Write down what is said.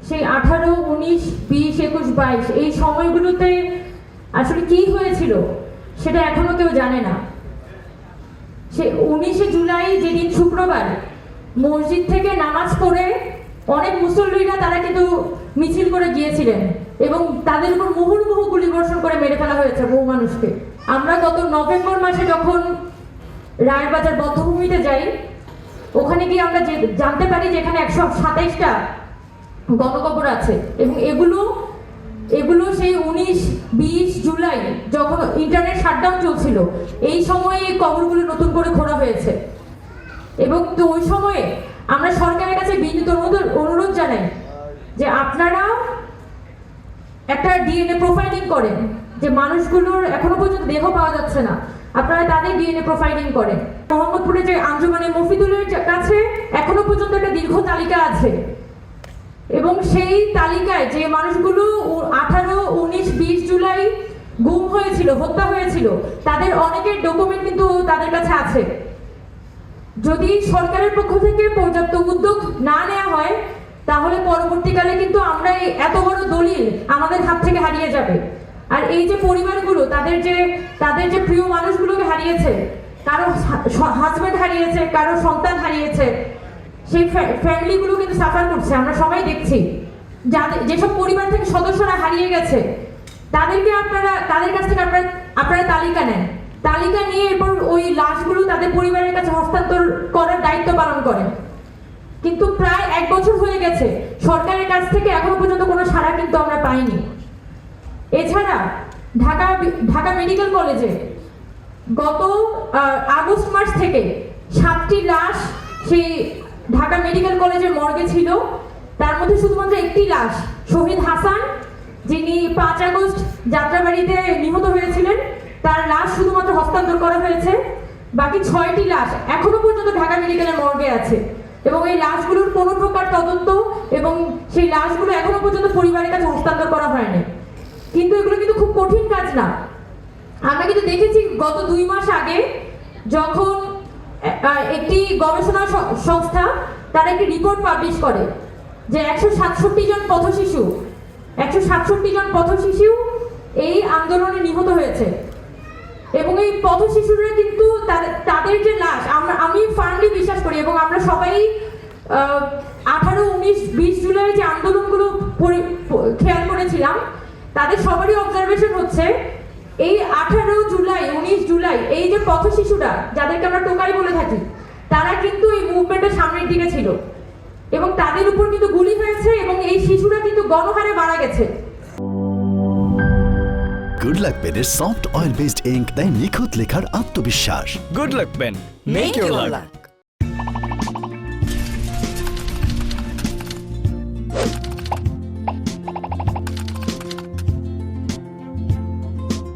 সেই 18, 19, 20, 21, 22 এই সময়গুলোতে আসলে কি হয়েছিল সেটা এখনো কেউ জানে না। সে 19শে জুলাই যেদিন শুক্রবার মসজিদ থেকে নামাজ পড়ে অনেক মুসল্লিরা তারা কিন্তু মিছিল করে গিয়েছিলেন এবং তাদের উপর মুহুর্মুহু গুলি বর্ষণ করে মেরে ফেলা হয়েছে বহু মানুষকে। আমরা গত নভেম্বর মাসে যখন রায়ের বাজার বদ্ধভূমিতে যাই, ওখানে গিয়ে আমরা জানতে পারি যে এখানে 127টা গণকবর আছে এবং এগুলো সেই 19-20 জুলাই যখন ইন্টারনেট শাটডাউন চলছিল এই সময়ে এই কবরগুলো নতুন করে খোঁড়া হয়েছে। এবং তো ওই সময়ে আমরা সরকারের কাছে বিনীত অনুরোধ জানাই যে আপনারা একটা ডিএনএ প্রোফাইলিং করেন, যে মানুষগুলোর এখনো পর্যন্ত দেহ পাওয়া যাচ্ছে না, আপনারা তাদের ডিএনএ প্রোফাইলিং করেন। মোহাম্মদপুরে যে আঞ্জুমানে মফিদুলের কাছে এখনো পর্যন্ত একটা দীর্ঘ তালিকা আছে এবং সেই তালিকায় যে মানুষগুলো 18, 19, 20 জুলাই গুম হয়েছিল, হত্যা হয়েছিল, তাদের অনেকের ডকুমেন্ট কিন্তু তাদের কাছে আছে। যদি সরকারের পক্ষ থেকে পর্যাপ্ত উদ্যোগ না নেওয়া হয় তাহলে পরবর্তীকালে কিন্তু আমরা এই এত বড় দলিল আমাদের হাত থেকে হারিয়ে যাবে। আর এই যে পরিবারগুলো তাদের যে প্রিয় মানুষগুলোকে হারিয়েছে, কারো হাজব্যান্ড হারিয়েছে, কারো সন্তান হারিয়েছে, সেই ফ্যামিলিগুলো কিন্তু সাফার করছে, আমরা সবাই দেখছি। যেসব পরিবার থেকে সদস্যরা হারিয়ে গেছে তাদের কাছ থেকে আপনারা তালিকা নেন, তালিকা নিয়ে এরপর ওই লাশগুলো তাদের পরিবারের কাছে হস্তান্তর করার দায়িত্ব পালন করেন। কিন্তু প্রায় 1 বছর হয়ে গেছে, সরকারের কাছ থেকে এখনো পর্যন্ত কোনো সাড়া কিন্তু আমরা পাইনি। এছাড়া ঢাকা মেডিকেল কলেজে গত আগস্ট মাস থেকে 7টি লাশ সেই ঢাকা মেডিকেল কলেজের মর্গে ছিল। তার মধ্যে শুধুমাত্র একটি লাশ, শহীদ হাসান, যিনি 5 আগস্ট যাত্রাবাড়িতে নিহত হয়েছিলেন, তার লাশ শুধুমাত্র হস্তান্তর করা হয়েছে। বাকি 6টি লাশ এখনো পর্যন্ত ঢাকা মেডিকেলের মর্গে আছে এবং এই লাশগুলোর কোনো প্রকার তদন্ত এবং সেই লাশগুলো এখনো পর্যন্ত পরিবারের কাছে হস্তান্তর করা হয়নি। কিন্তু এগুলো কিন্তু খুব কঠিন কাজ না। আমরা কিন্তু দেখেছি গত 2 মাস আগে যখন একটি গবেষণা সংস্থা তারা একটি রিপোর্ট পাবলিশ করে যে 167 জন পথশিশু এই আন্দোলনে নিহত হয়েছে এবং এই পথশিশুরা কিন্তু তাদের যে লাশ, আমি ফার্মলি বিশ্বাস করি এবং আমরা সবাই 18, 19, 20 জুলাই যে আন্দোলনগুলো খেয়াল করেছিলাম, তাদের সবারই অবজারভেশন হচ্ছে এই 18 জুলাই, 19 জুলাই এই যে পথশিশুরা, যাদেরকে আমরা টোকাই বলে থাকি, তারা কিন্তু এই মুভমেন্টের সামনের দিকে ছিল এবং তাদের উপর কিন্তু গুলি হয়েছে এবং এই শিশুরা কিন্তু গণহারে মারা গেছে। গুড লাক পেনের সফট অয়েল বেসড ইঙ্ক দেয় নিখুঁত লেখার আত্মবিশ্বাস। Good luck pen. Make your luck.